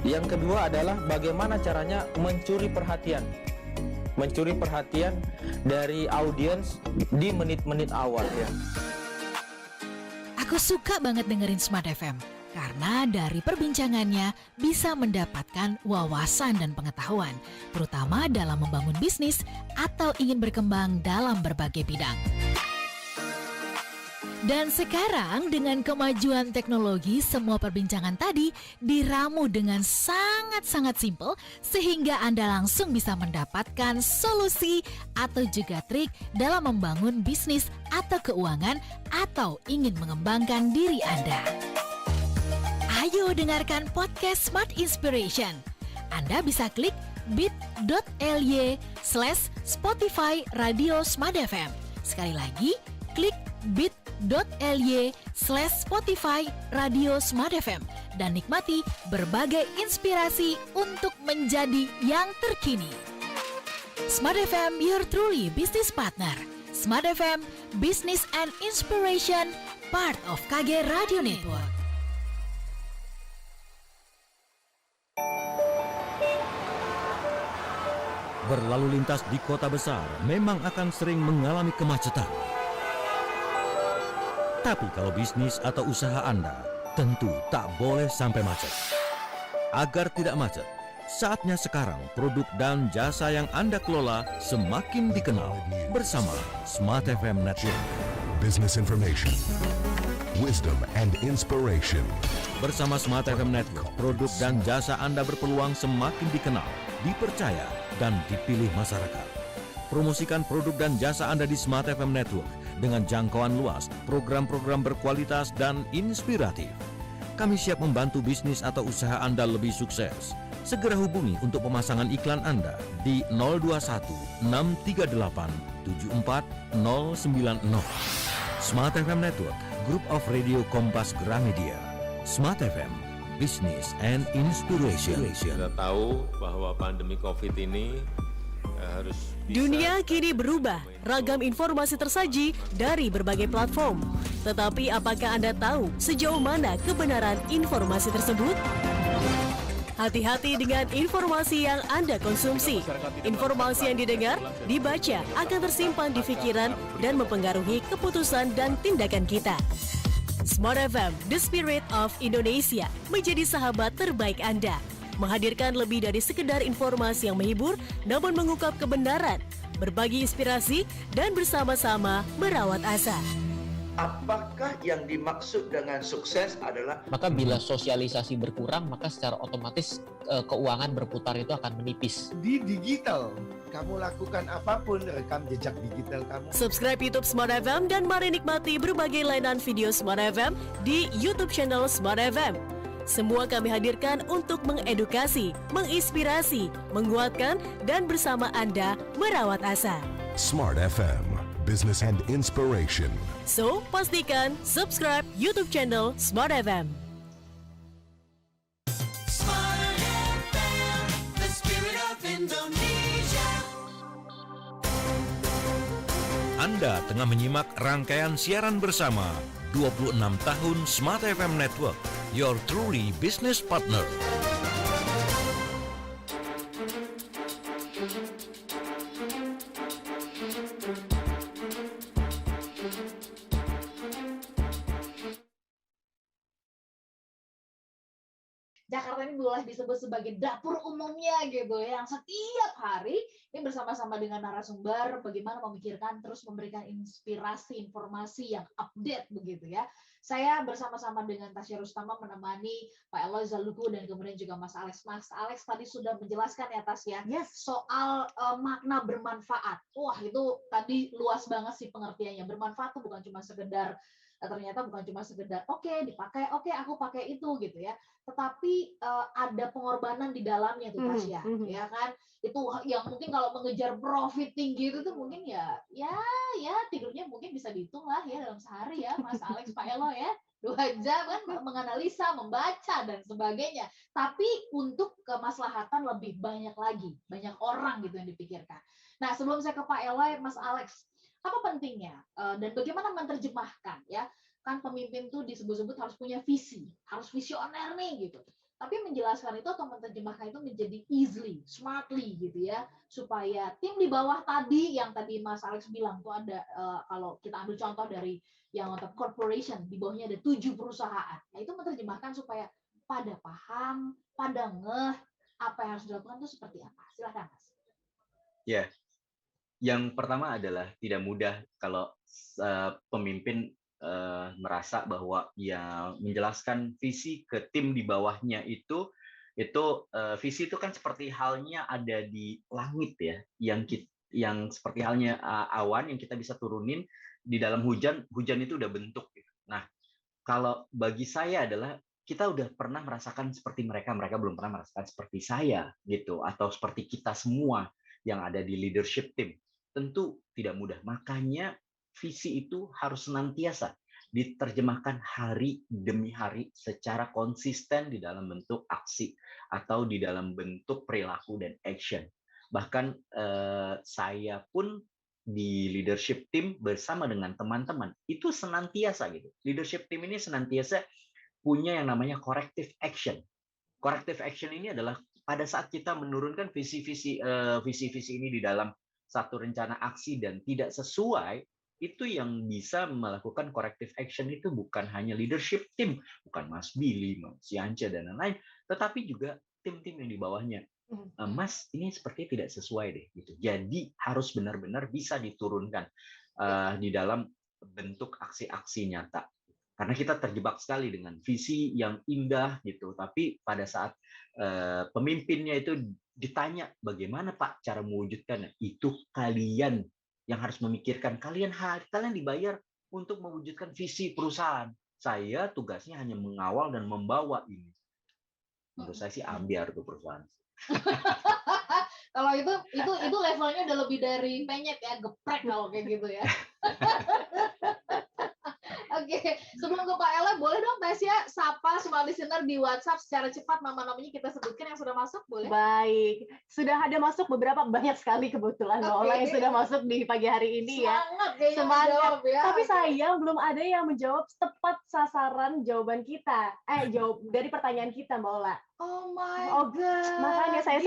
Yang kedua adalah bagaimana caranya mencuri perhatian. Mencuri perhatian dari audiens di menit-menit awal ya. Aku suka banget dengerin Smart FM karena dari perbincangannya bisa mendapatkan wawasan dan pengetahuan, terutama dalam membangun bisnis atau ingin berkembang dalam berbagai bidang. Dan sekarang dengan kemajuan teknologi, semua perbincangan tadi diramu dengan sangat-sangat simpel sehingga Anda langsung bisa mendapatkan solusi atau juga trik dalam membangun bisnis atau keuangan atau ingin mengembangkan diri Anda. Ayo dengarkan podcast Smart Inspiration. Anda bisa klik bit.ly/Spotify Radio Smart FM. Sekali lagi, klik bit.ly/Spotify Radio Smart FM dan nikmati berbagai inspirasi untuk menjadi yang terkini. Smart FM, your truly business partner. Smart FM, Business and Inspiration, part of KG Radio Network. Berlalu lintas di kota besar memang akan sering mengalami kemacetan. Tapi kalau bisnis atau usaha Anda tentu tak boleh sampai macet. Agar tidak macet, saatnya sekarang produk dan jasa yang Anda kelola semakin dikenal bersama Smart FM Network. Business information, wisdom and inspiration. Bersama Smart FM Network, produk dan jasa Anda berpeluang semakin dikenal, dipercaya, dan dipilih masyarakat. Promosikan produk dan jasa Anda di Smart FM Network dengan jangkauan luas, program-program berkualitas dan inspiratif. Kami siap membantu bisnis atau usaha Anda lebih sukses. Segera hubungi untuk pemasangan iklan Anda di 021 638 74090. Smart FM Network, Group of Radio Kompas Gramedia. Smart FM, Business and Inspiration. Kita tahu bahwa pandemi COVID ini harus Dunia kini berubah, ragam informasi tersaji dari berbagai platform. Tetapi apakah Anda tahu sejauh mana kebenaran informasi tersebut? Hati-hati dengan informasi yang Anda konsumsi. Informasi yang didengar, dibaca akan tersimpan di pikiran dan mempengaruhi keputusan dan tindakan kita. Smart FM, The Spirit of Indonesia, menjadi sahabat terbaik Anda. Menghadirkan lebih dari sekedar informasi yang menghibur, namun mengungkap kebenaran, berbagi inspirasi, dan bersama-sama merawat asa. Apakah yang dimaksud dengan sukses adalah maka bila sosialisasi berkurang, maka secara otomatis keuangan berputar itu akan menipis. Di digital, kamu lakukan apapun, rekam jejak digital kamu. Subscribe YouTube Smart FM dan mari nikmati berbagai layanan video Smart FM di YouTube channel Smart FM. Semua kami hadirkan untuk mengedukasi, menginspirasi, menguatkan, dan bersama Anda merawat asa. Smart FM, Business and Inspiration. So, pastikan subscribe YouTube channel Smart FM. Smart FM, the spirit of Indonesia. Anda tengah menyimak rangkaian siaran bersama 26 tahun Smart FM Network, your truly business partner. Jakarta ini boleh disebut sebagai dapur umumnya gitu ya, yang setiap hari ini bersama-sama dengan narasumber bagaimana memikirkan terus memberikan inspirasi informasi yang update begitu ya. Saya bersama-sama dengan Tasya Rustama menemani Pak Eloy Zaluku dan kemudian juga Mas Alex. Mas Alex tadi sudah menjelaskan ya Tasya soal makna bermanfaat. Wah itu tadi luas banget sih pengertiannya. Bermanfaat itu bukan cuma sekedar ternyata bukan cuma sekedar oke dipakai, oke aku pakai itu gitu ya, tetapi ada pengorbanan di dalamnya tuh Tasya, ya kan? Itu yang mungkin kalau mengejar profit tinggi itu tuh mungkin ya tidurnya mungkin bisa dihitung lah ya dalam sehari ya Mas Alex, Pak Elo ya. 2 jam kan menganalisa, membaca dan sebagainya. Tapi untuk kemaslahatan lebih banyak lagi, banyak orang gitu yang dipikirkan. Nah, sebelum saya ke Pak Eloy, Mas Alex, apa pentingnya dan bagaimana menerjemahkan ya? Kan pemimpin tuh disebut-sebut harus punya visi, harus visioner nih gitu. Tapi menjelaskan itu atau menerjemahkan itu menjadi easily, smartly gitu ya, supaya tim di bawah tadi yang tadi Mas Alex bilang tuh ada kalau kita ambil contoh dari yang untuk corporation di bawahnya ada 7 perusahaan. Nah, itu menerjemahkan supaya pada paham, pada ngeh apa yang harus dilakukan itu seperti apa. Silakan Mas. Ya, yang pertama adalah tidak mudah kalau pemimpin merasa bahwa ya menjelaskan visi ke tim di bawahnya itu visi itu kan seperti halnya ada di langit ya, yang seperti halnya awan yang kita bisa turunin di dalam hujan itu udah bentuk. Nah, kalau bagi saya adalah kita udah pernah merasakan seperti mereka belum pernah merasakan seperti saya gitu, atau seperti kita semua yang ada di leadership team. Tentu tidak mudah. Makanya visi itu harus senantiasa diterjemahkan hari demi hari secara konsisten di dalam bentuk aksi atau di dalam bentuk perilaku dan action. Bahkan saya pun di leadership team bersama dengan teman-teman itu senantiasa gitu. Leadership team ini senantiasa punya yang namanya corrective action. Corrective action ini adalah pada saat kita menurunkan visi-visi ini di dalam satu rencana aksi dan tidak sesuai, itu yang bisa melakukan corrective action itu bukan hanya leadership team, bukan Mas Billy, Mas Yance dan lain-lain, tetapi juga tim-tim yang di bawahnya. Mas, ini sepertinya tidak sesuai deh gitu. Jadi harus benar-benar bisa diturunkan di dalam bentuk aksi-aksi nyata. Karena kita terjebak sekali dengan visi yang indah gitu, tapi pada saat pemimpinnya itu ditanya bagaimana Pak cara mewujudkannya, itu kalian yang harus memikirkan. Kalian dibayar untuk mewujudkan visi perusahaan. Saya tugasnya hanya mengawal dan membawa ini. Menurut saya sih ambiar tuh perusahaan. Kalau itu levelnya udah lebih dari penyet ya, geprek kalau kayak gitu ya. Oke, sebelum ke Pak Ella, boleh dong Tasya sapa semua listener di WhatsApp secara cepat, nama-namanya kita sebutkan yang sudah masuk, boleh? Baik, sudah ada masuk beberapa, banyak sekali kebetulan Mbak Ola yang sudah masuk di pagi hari ini ya. Semangat menjawab ya. Tapi sayang belum ada yang menjawab tepat sasaran jawaban kita. Jawab dari pertanyaan kita Mbak Ola. Oh my God. Makanya saya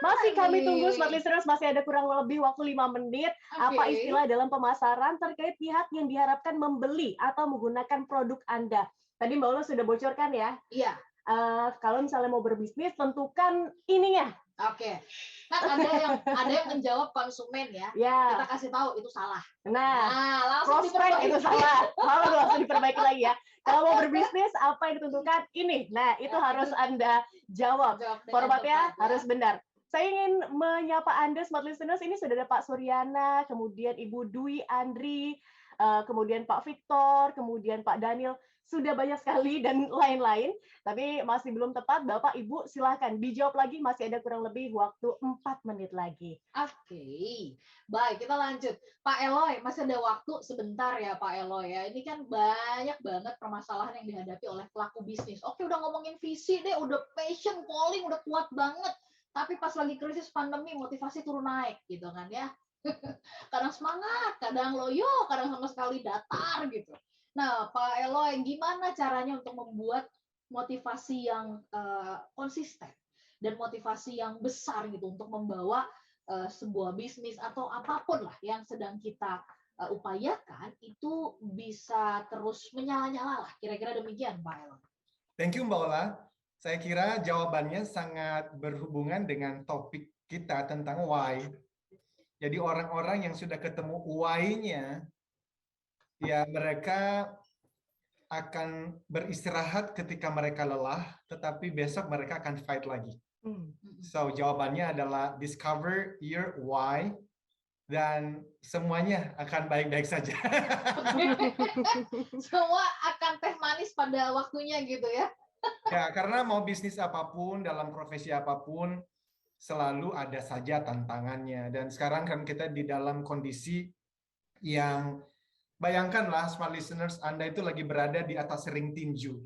masih kami tunggu smart listeners, masih ada kurang lebih waktu 5 menit. Apa istilah dalam pemasaran terkait pihak yang diharapkan membeli atau menggunakan produk Anda? Tadi Mbak Ola sudah bocorkan ya. Iya. Kalau misalnya mau berbisnis, tentukan ininya. Oke. Kan ada yang menjawab konsumen ya. Kita kasih tahu itu salah. Nah langsung prospek itu salah. Langsung diperbaiki lagi ya. Kalau mau berbisnis, apa yang ditentukan? Ini. Nah, itu harus Anda jawab. Formatnya harus benar. Saya ingin menyapa Anda, smart listeners. Ini sudah ada Pak Suryana, kemudian Ibu Dwi Andri, kemudian Pak Victor, kemudian Pak Daniel. Sudah banyak sekali dan lain-lain. Tapi masih belum tepat. Bapak, Ibu, silahkan dijawab lagi. Masih ada kurang lebih waktu 4 menit lagi. Oke. Baik, kita lanjut. Pak Eloy, masih ada waktu sebentar ya Pak Eloy ya. Ini kan banyak banget permasalahan yang dihadapi oleh pelaku bisnis. Oke, udah ngomongin visi deh, udah passion, calling, udah kuat banget. Tapi pas lagi krisis pandemi, motivasi turun naik gitu kan ya. Kadang semangat, kadang loyo, kadang sama sekali datar gitu. Nah, Pak Eloy, gimana caranya untuk membuat motivasi yang konsisten dan motivasi yang besar gitu untuk membawa sebuah bisnis atau apapun lah yang sedang kita upayakan itu bisa terus menyala-nyala lah. Kira-kira demikian, Pak Eloy. Thank you, Mbak Ola. Saya kira jawabannya sangat berhubungan dengan topik kita tentang why. Jadi orang-orang yang sudah ketemu why-nya, ya mereka akan beristirahat ketika mereka lelah, tetapi besok mereka akan fight lagi. So jawabannya adalah discover your why, dan semuanya akan baik-baik saja. Semua akan teh manis pada waktunya gitu ya. Ya, karena mau bisnis apapun, dalam profesi apapun, selalu ada saja tantangannya. Dan sekarang kan kita di dalam kondisi yang, bayangkanlah smart listeners, Anda itu lagi berada di atas ring tinju.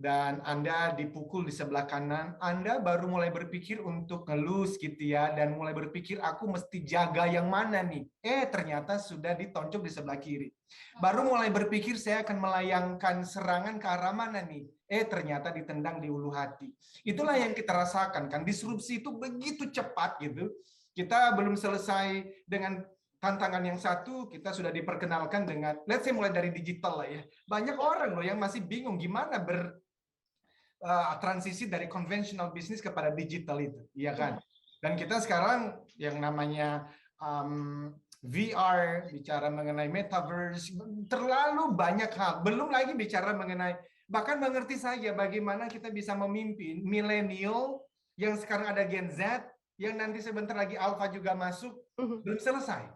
Dan Anda dipukul di sebelah kanan, Anda baru mulai berpikir untuk ngelus gitu ya, dan mulai berpikir aku mesti jaga yang mana nih. Ternyata sudah ditonjok di sebelah kiri. Baru mulai berpikir saya akan melayangkan serangan ke arah mana nih. Ternyata ditendang di ulu hati. Itulah yang kita rasakan kan, disrupsi itu begitu cepat gitu. Kita belum selesai dengan tantangan yang satu, kita sudah diperkenalkan dengan, let's say mulai dari digital lah ya. Banyak orang loh yang masih bingung gimana transisi dari conventional business kepada digital itu, iya kan? Dan kita sekarang yang namanya VR, bicara mengenai metaverse, terlalu banyak hal. Belum lagi bicara mengenai, bahkan mengerti saja bagaimana kita bisa memimpin milenial yang sekarang ada Gen Z, yang nanti sebentar lagi Alpha juga masuk, belum selesai.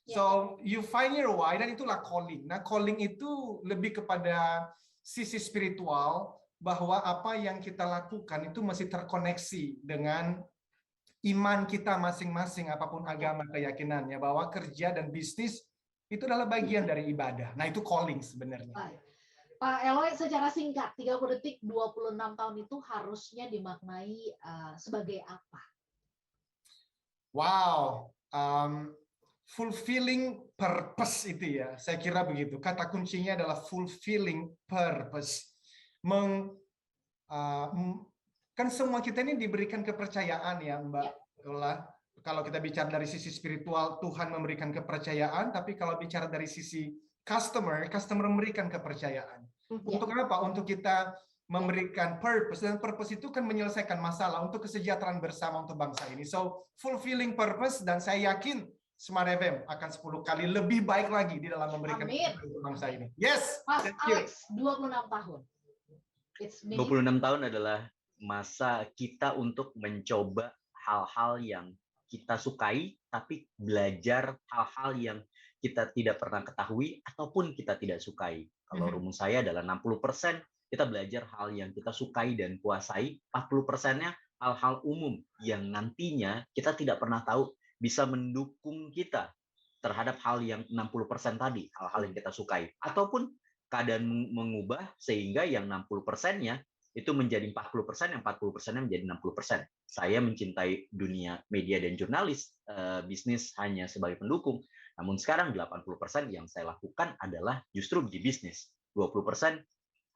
So you find your why, dan itulah calling. Nah, calling itu lebih kepada sisi spiritual, bahwa apa yang kita lakukan itu masih terkoneksi dengan iman kita masing-masing, apapun agama keyakinannya, bahwa kerja dan bisnis itu adalah bagian dari ibadah. Nah, itu calling sebenarnya. Pak Eloy, secara singkat, 30 detik, 26 tahun itu harusnya dimaknai sebagai apa? Wow, fulfilling purpose itu ya, saya kira begitu. Kata kuncinya adalah fulfilling purpose. Kan semua kita ini diberikan kepercayaan ya Mbak Ola. Kalau kita bicara dari sisi spiritual, Tuhan memberikan kepercayaan, tapi kalau bicara dari sisi customer memberikan kepercayaan. Untuk apa? Untuk kita memberikan purpose, dan purpose itu kan menyelesaikan masalah untuk kesejahteraan bersama untuk bangsa ini. So, fulfilling purpose, dan saya yakin Smart FM akan 10 kali lebih baik lagi di dalam memberikan untuk bangsa ini. Yes. Mas Alex, 26 tahun. 26 tahun adalah masa kita untuk mencoba hal-hal yang kita sukai, tapi belajar hal-hal yang kita tidak pernah ketahui ataupun kita tidak sukai. Kalau rumus saya adalah 60% kita belajar hal yang kita sukai dan kuasai, 40%-nya hal-hal umum yang nantinya kita tidak pernah tahu bisa mendukung kita terhadap hal yang 60% tadi, hal-hal yang kita sukai. Ataupun keadaan mengubah sehingga yang 60%-nya itu menjadi 40%, yang 40%-nya menjadi 60%. Saya mencintai dunia media dan jurnalis, bisnis hanya sebagai pendukung. Namun sekarang 80% yang saya lakukan adalah justru di bisnis. 20%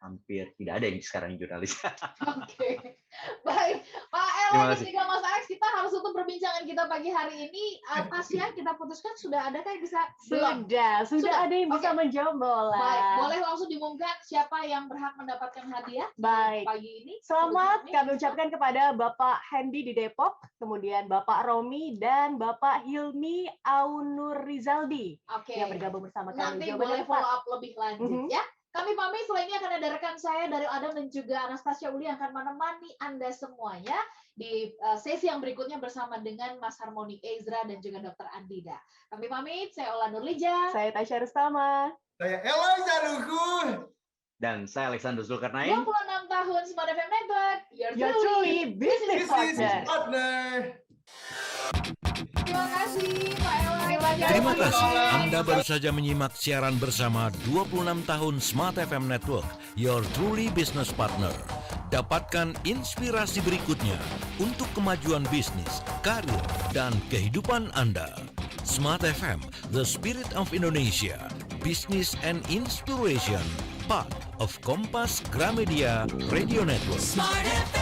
hampir tidak ada yang sekarang jurnalis. Oke, baik. Pak Eloy dan juga Mas Alex, kita harus tutup perbincangan kita pagi hari ini. Tasya, kita putuskan sudah ada yang bisa? Sudah ada yang bisa menjawab, Bola. Baik, boleh langsung diumumkan siapa yang berhak mendapatkan hadiah baik pagi ini. Selamat kami ucapkan kepada Bapak Hendy di Depok, kemudian Bapak Romi dan Bapak Hilmi Aunur Rizaldi yang bergabung bersama kami. Nanti boleh follow up lebih lanjut ya. Kami pamit, setelah ini akan ada rekan saya dari Adam dan juga Anastasia Uli yang akan menemani Anda semuanya di sesi yang berikutnya bersama dengan Mas Harmoni Ezra dan juga Dr. Andida. Kami pamit, saya Ola Nurlija. Saya Tasya Rustama. Saya Eloy Zaluku. Dan saya Alexander Zulkarnain. 26 tahun Smart FM Network. Your truly business partner. Terima kasih Pak Eloy. Terima kasih. Anda baru saja menyimak siaran bersama 26 tahun Smart FM Network, your truly business partner. Dapatkan inspirasi berikutnya untuk kemajuan bisnis, karir, dan kehidupan Anda. Smart FM, the spirit of Indonesia, business and inspiration, part of Kompas Gramedia Radio Network. Smart FM.